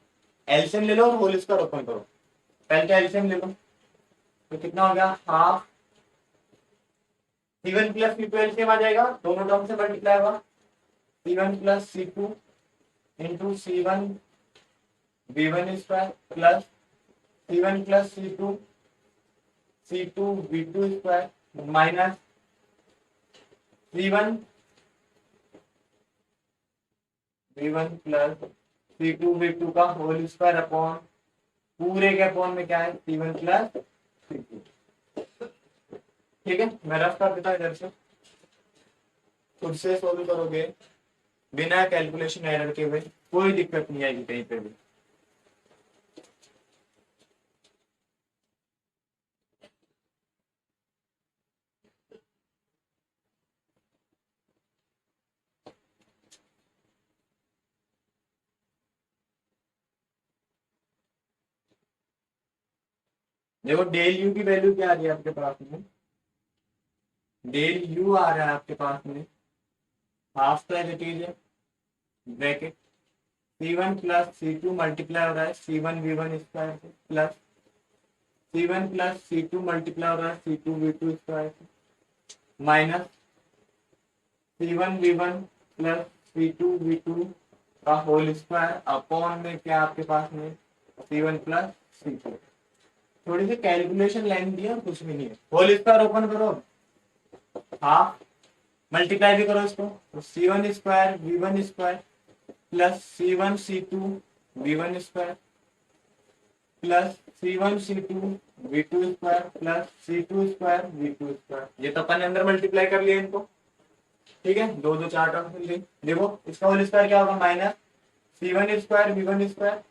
S1: एलसीएम ले लो और होल स्क्वायर ओपन करो। पहले तो एलसीएम ले लो, तो कितना हो गया, half c1 plus c2 LCM आ जाएगा, दोनों टर्म से मल्टीप्लाई होगा c1 plus c2 into c1 v1 square plus c1 plus c2 v2 square minus c1 v1 plus c2 v2 का होल स्क्वायर अपॉन पूरे के अपॉन में क्या है c1 प्लस c2, ठीक है। मैं रफ कर देता हूं इधर से, खुद से सोल्व करोगे बिना कैलकुलेशन एरर के हुए, कोई दिक्कत नहीं आएगी कहीं पे भी। देखो डेल यू की वैल्यू क्या आ रही है आपके पास में, डेल यू आ रहा है आपके पास में हाफ का है bracket c1 plus c2 multiply हो रहा है c1 v1 स्क्वायर से plus c1 plus c2 multiply हो रहा है c2 v2 स्क्वायर से minus c1 v1 plus c2 v2 का होल स्क्वायर अपॉन में क्या आपके पास में c1 प्लस c2। थोड़ी सी कैलकुलेशन लाइन दिया, कुछ भी नहीं है। होल स्क्वायर ओपन करो, हाफ मल्टीप्लाई भी करो इसको, तो c1 square v1 square plus c1 c2 v1 square plus c1 c2 v2 square plus c2 square v2 square. ये तो अपन ने अंदर मल्टीप्लाई कर लिया इनको, ठीक है। दो दो चार टर्म मिल गई। देखो इसका होल स्क्वायर क्या होगा, minus c1 square v1 square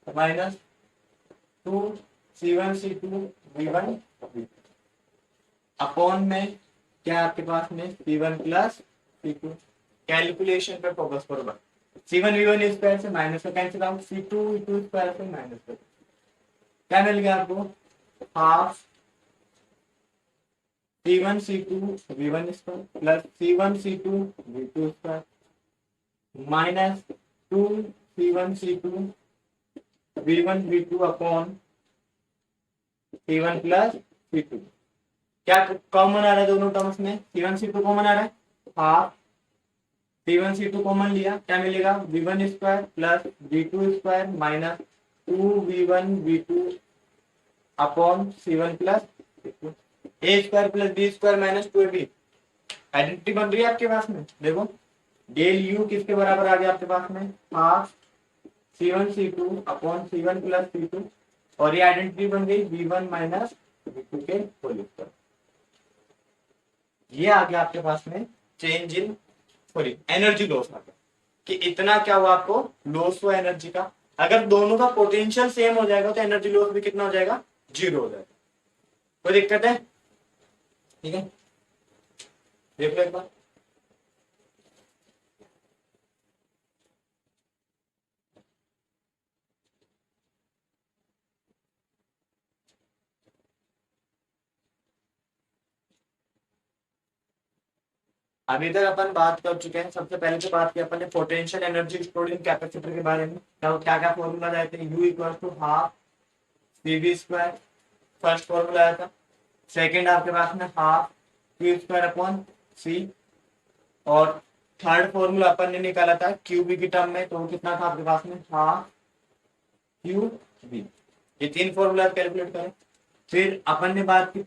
S1: minus 2 c1 c2 v1 upon में क्या आपके पास में c1 प्लस c2। कैलकुलेशन पे फोकस करो बस। c1 v1 स्क्वायर से माइनस का cancel out, c2 v2 square से माइनस कर, क्या मिल गया आपको, half c1 c2 v1 square plus c1 c2 v2 square minus 2 c1 c2 v1 v2 upon c1 plus c2। क्या कॉमन आ रहा है दोनों टर्म्स में, c1 c2 कॉमन आ रहा है, हाफ c1 c2 कॉमन लिया, क्या मिलेगा v1 square plus v2 square minus 2v1v2 upon c1 plus A square plus B square minus 2ab। Identity बन रही है आपके पास में, देखो डेल यू किसके बराबर आ गया आपके पास में, half c1 c2 upon c1 plus c2, और ये आइडेंटिटी बन गई v1 माइनस v2 के होल स्क्वायर। ये आ गया आपके पास में change in sorry energy loss आ गया कि इतना क्या हुआ आपको लॉस हुआ एनर्जी का। अगर दोनों का पोटेंशियल सेम हो जाएगा तो एनर्जी लॉस भी कितना हो जाएगा, 0 हो जाएगा। कोई दिक्कत है? ठीक है, देख लो एक बार। अभी तक अपन बात कर चुके हैं, सबसे पहले तो बात की अपन ने potential energy stored in capacitor के बारे में। क्या क्या फॉर्मूला रहते हैं, U equal to half CV square, first formula आया था। सेकेंड आपके पास में half Q square upon C, और थर्ड फॉर्मूला अपन ने निकाला था QB की टर्म में, तो वो कितना था आपके पास में, हाफ QB। ये तीन फॉर्मूला कैलकुलेट करें। फिर अपन ने बात की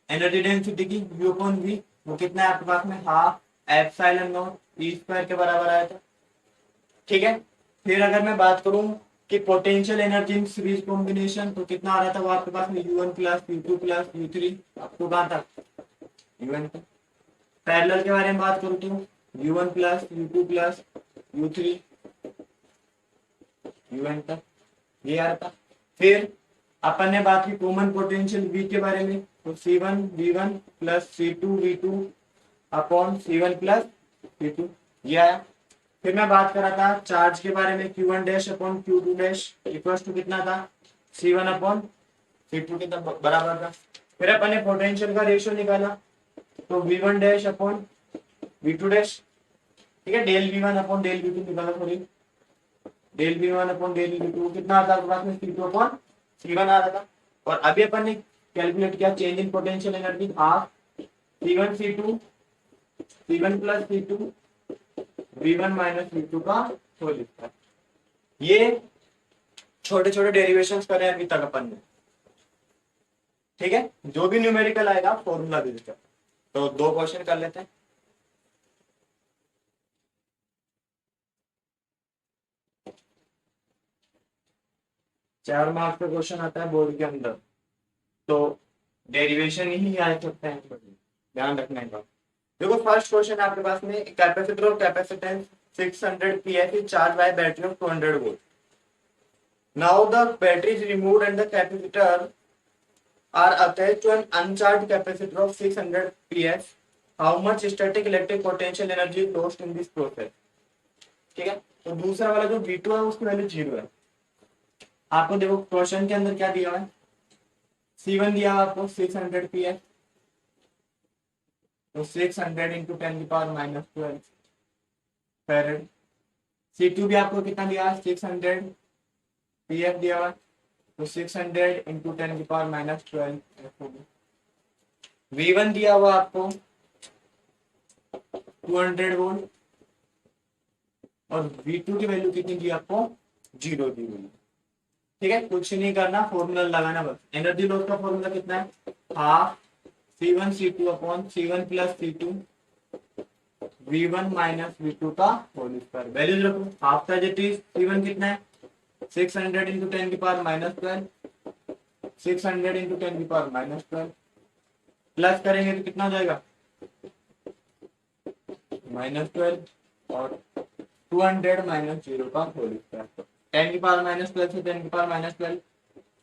S1: एनर्जी डेंसिटी की U अपॉन V, वो कितना है आपके पास में, half epsilon not E square के बराबर आया था। ठीक है, फिर अगर मैं बात करूं कि potential energy in series combination, तो कितना आ रहा था वो आपके पास में, U1 plus U2 plus U3 up to कहां तक, UN तक। पैरेलल के बारे में बात करूं तो U1 plus U2 plus U3 UN तक, ये आ रहा था। फिर अपन ने बात की कॉमन पोटेंशियल V के बारे में, तो C1 V1 plus C2 V2 upon C1 plus C2, ये आया। फिर मैं बात कर रहा था चार्ज के बारे में, Q1 dash upon Q2 dash equals to कितना था, C1 अपॉन C2 के बराबर था। फिर अपन ने पोटेंशियल का रेशियो निकाला, तो V1 dash upon V2 dash, ठीक है, del V1 upon del V2 निकाला, sorry del V1 upon del V2 कितना आता है आपके पास में, C2 अपॉन C1 आ रहा था। और अभी अपन ने कैलकुलेट किया change in potential energy, half C1 C2 C1 plus C2 V1 minus V2 का होल स्क्वायर। ये छोटे छोटे डेरिवेशंस करे अभी तक अपन ने। ठीक है, जो भी न्यूमेरिकल आएगा फॉर्मूला दे देते, तो दो क्वेश्चन कर लेते हैं। चार मार्क्स का क्वेश्चन आता है बोर्ड के अंदर, तो डेरिवेशन ही आ सकते हैं, ध्यान रखना है। देखो फर्स्ट क्वेश्चन आपके पास में, capacitor of capacitance 600 pf is charged by battery of 200 volt. Now the battery is removed and the capacitor are attached to an uncharged capacitor of 600 pf. How much static electric potential energy is lost in this process? ठीक है, तो दूसरा वाला जो V2 है उसकी value 0 है। आपको देखो क्वेश्चन के अंदर क्या दिया है, C1 दिया है आपको 600 pf, तो 600 इंटू 10 की पावर माइनस 12 फेरेड। C2 भी आपको कितना दिया है, 600 pf दिया हुआ, तो 600 इंटू 10 की पावर माइनस 12। V1 दिया हुआ आपको 200 वोल्ट, और V2 की वैल्यू कितनी दी आपको, 0 दी हुई। ठीक है, कुछ नहीं करना, फॉर्मूला लगाना बस। एनर्जी लॉस का फॉर्मूला कितना है, half C1 C2 upon C1 plus C2 V1 minus V2 का होल स्क्वायर। वैल्यूज रखो, half as it is, C1 कितना है 600 इंटू 10 की पावर माइनस 12, 600 इंटू 10 की पावर माइनस 12, प्लस करेंगे तो कितना हो जाएगा, -12, और 200 माइनस 0 का होल स्क्वायर। 10 की पावर -12 से 10 की power -12,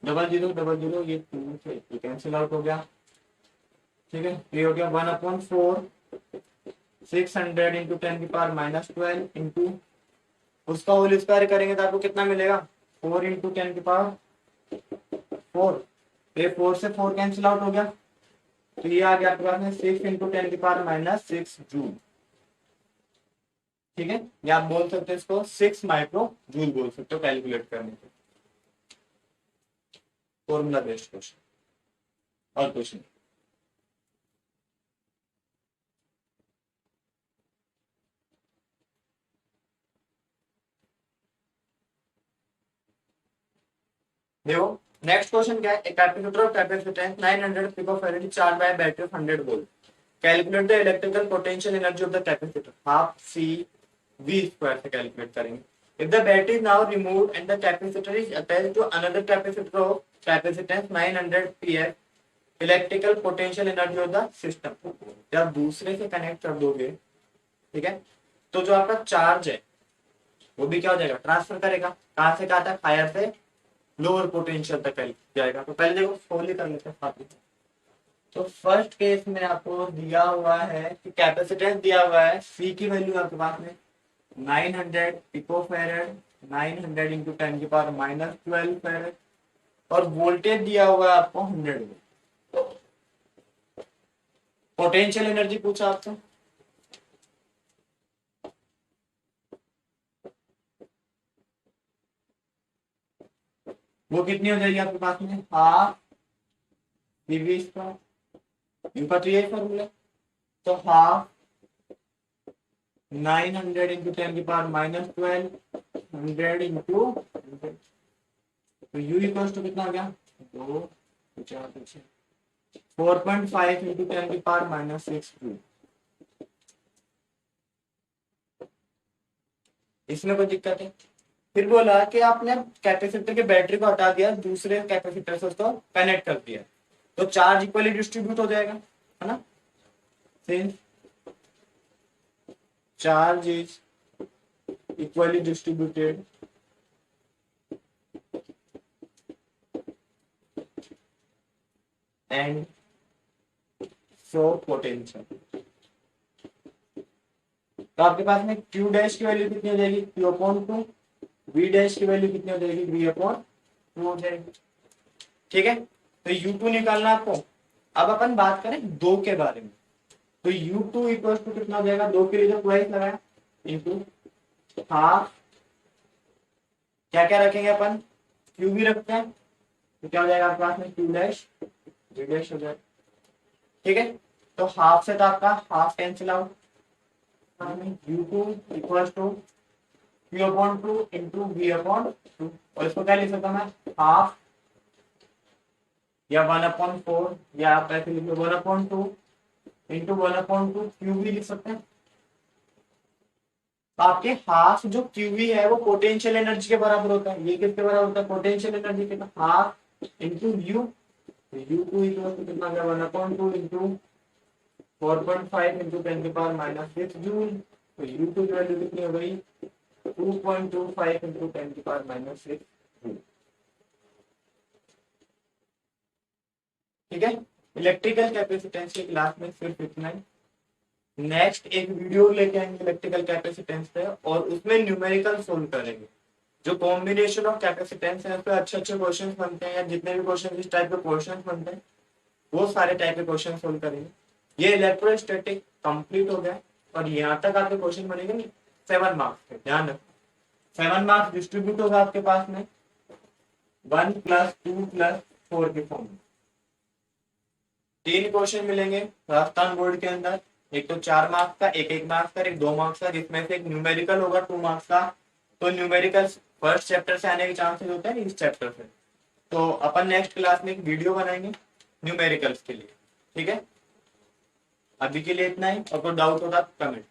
S1: double zero double zero, ये 2 से कैंसिल आउट हो गया। ठीक है, ये हो गया 1/4 600 इंटू 10 की पावर -12 इंटू उसका होल स्क्वायर करेंगे तो आपको कितना मिलेगा, 4 इंटू 10 की पावर 4। ये 4 से 4 कैंसिल आउट हो गया, तो ये आ गया आपके पास में 6 इंटू 10 की पावर -6 जूल। ठीक है, या आप बोल सकते हो इसको 6 माइक्रो जूल बोल सकते हो कैलकुलेट करने के, फॉर्मूला बेस्ड क्वेश्चन और क्वेश्चन। देखो नेक्स्ट क्वेश्चन क्या है, एक capacitor of capacitance 900 picofarad charge by battery of 100 volt, calculate the electrical potential energy of the capacitor, half C V square से कैलकुलेट करेंगे। If the battery is now removed and the capacitor is attached to another capacitor of capacitance 900 pf, electrical potential energy of the system. जब दूसरे से connect कर दोगे, ठीक है, तो जो आपका चार्ज है वो भी क्या हो जाएगा, ट्रांसफर करेगा, कहां से कहा था, हायर से लोअर पोटेंशियल तक जाएगा। तो पहले देखो सोल्व कर लेते हैं साथ में। तो फर्स्ट केस में आपको दिया हुआ है कि कैपेसिटेंस दिया हुआ है, सी की वैल्यू आपके पास में 900 पिकोफैरेड, 900 इंटू 10 की पावर -12 फैरेड, और वोल्टेज दिया हुआ है आपको 100 वोल्ट। पोटेंशियल एनर्जी पूछा आपसे, वो कितनी हो जाएगी आपके पास में, हाफ वी स्क्वायर, इनका तो यही फॉर्मूला। तो हाफ 900 इंटू 10 की पावर -12, 100 इंटू, तो यू इक्वल्स टू कितना आ गया, 2 4 6, 4.5 इंटू 10 की पावर -6 जूल। इसमें कोई दिक्कत है? फिर बोला कि आपने कैपेसिटर के बैटरी को हटा दिया, दूसरे कैपेसिटर से उसको कनेक्ट कर दिया, तो चार्ज इक्वली डिस्ट्रीब्यूट हो जाएगा, है ना। Since charge is equally distributed and so potential, तो आपके पास में Q डैश की वैल्यू कितनी हो जाएगी, Q अपॉन 2, V डैश की वैल्यू कितनी हो जाएगी, V अपॉन 2 हो जाएगी। ठीक है, तो U2 निकालना आपको। अब अपन बात करें 2 के बारे में, तो U2 इक्वल टू कितना हो जाएगा, 2 के लिए जो ट्वाइस लगाया इंटू हाफ, क्या क्या रखेंगे अपन, Q भी रखते हैं, तो क्या हो जाएगा आपके पास में Q डैश V डैश हो जाएगा। ठीक है, तो हाफ से तो आपका half cancel out, U2 equal to Q upon 2 into V upon 2, और इसको क्या लिख सकता मैं, हाफ या 1/4, या आप ऐसे लिख लो 1/2 इंटू 1/2 क्यू भी लिख सकते हैं। तो आपके हाफ जो क्यूवी है वो पोटेंशियल एनर्जी के बराबर होता है, ये किसके बराबर होता है, पोटेंशियल एनर्जी के, half into U, U2 equal to कितना गया, 1/2 इंटू 4.5 इंटू 10 की पावर -6 जूल, तो U2 की वैल्यू कितनी हो गई, 2.25 इंटू 10 की पावर -6 जूल। ठीक है, इलेक्ट्रिकल कैपेसिटेंस की क्लास में सिर्फ इतना ही। नेक्स्ट एक वीडियो लेके आएंगे इलेक्ट्रिकल कैपेसिटेंस पे, और उसमें न्यूमेरिकल सोल्व करेंगे। जो कॉम्बिनेशन ऑफ कैपेसिटेंस है, उस पर अच्छे अच्छे क्वेश्चंस बनते हैं, या जितने भी क्वेश्चन इस टाइप के क्वेश्चंस बनते हैं, वो सारे टाइप के क्वेश्चन सोल्व करेंगे। ये इलेक्ट्रोस्टैटिक कंप्लीट हो गया, और यहाँ तक आपके क्वेश्चन बनेंगे 7 मार्क्स के, ध्यान रखो 7 मार्क्स डिस्ट्रीब्यूट होगा आपके पास में 1 + 2 + 4 के फॉर्म में। 3 क्वेश्चन मिलेंगे राजस्थान बोर्ड के अंदर, एक तो 4 मार्क्स का, एक 1 मार्क्स का, एक 2 मार्क्स का, जिसमें से एक न्यूमेरिकल होगा 2 मार्क्स का। तो न्यूमेरिकल फर्स्ट चैप्टर से आने के चांसेस होते हैं इस चैप्टर से, तो अपन नेक्स्ट क्लास में एक वीडियो बनाएंगे न्यूमेरिकल्स के लिए। ठीक है, अभी के लिए इतना ही, और कोई डाउट होगा कमेंट।